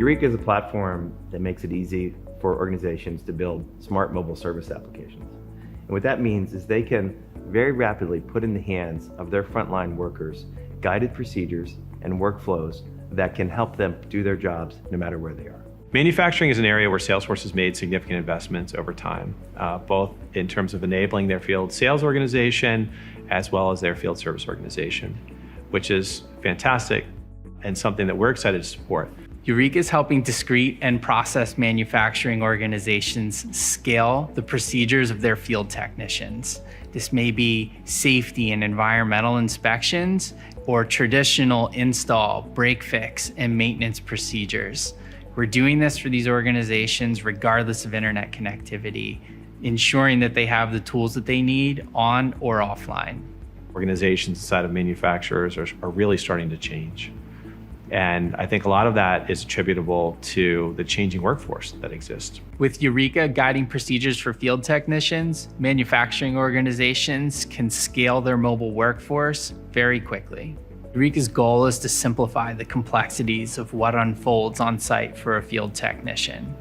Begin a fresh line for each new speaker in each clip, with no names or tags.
Youreka is a platform that makes it easy for organizations to build smart mobile service applications. And what that means is they can very rapidly put in the hands of their frontline workers guided procedures and workflows that can help them do their jobs no matter where they are.
Manufacturing is an area where Salesforce has made significant investments over time, both in terms of enabling their field sales organization as well as their field service organization, which is fantastic and something that we're excited to support.
Youreka is helping discrete and process manufacturing organizations scale the procedures of their field technicians. This may be safety and environmental inspections or traditional install, break fix, and maintenance procedures. We're doing this for these organizations regardless of internet connectivity, ensuring that they have the tools that they need on or offline.
Organizations inside of manufacturers are really starting to change. And I think a lot of that is attributable to the changing workforce that exists.
With Youreka guiding procedures for field technicians, manufacturing organizations can scale their mobile workforce very quickly. Youreka's goal is to simplify the complexities of what unfolds on site for a field technician.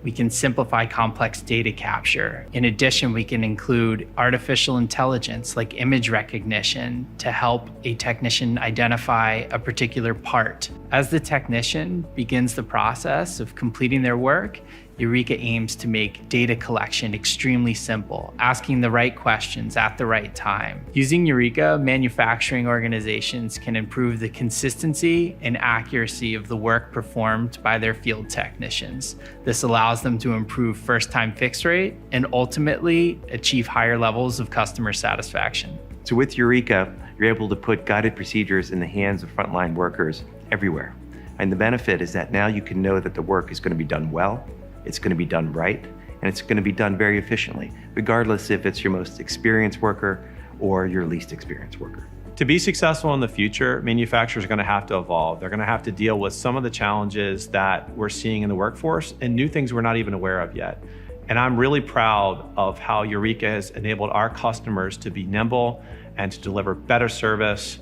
We can simplify complex data capture. In addition, we can include artificial intelligence like image recognition to help a technician identify a particular part. As the technician begins the process of completing their work, Youreka aims to make data collection extremely simple, asking the right questions at the right time. Using Youreka, manufacturing organizations can improve the consistency and accuracy of the work performed by their field technicians. This allows them to improve first-time fix rate and ultimately achieve higher levels of customer satisfaction.
So with Youreka, you're able to put guided procedures in the hands of frontline workers everywhere. And the benefit is that now you can know that the work is going to be done well, it's going to be done right, and it's going to be done very efficiently, regardless if it's your most experienced worker or your least experienced worker.
To be successful in the future, manufacturers are going to have to evolve. They're going to have to deal with some of the challenges that we're seeing in the workforce and new things we're not even aware of yet. And I'm really proud of how Youreka has enabled our customers to be nimble and to deliver better service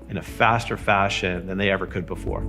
in a faster fashion than they ever could before.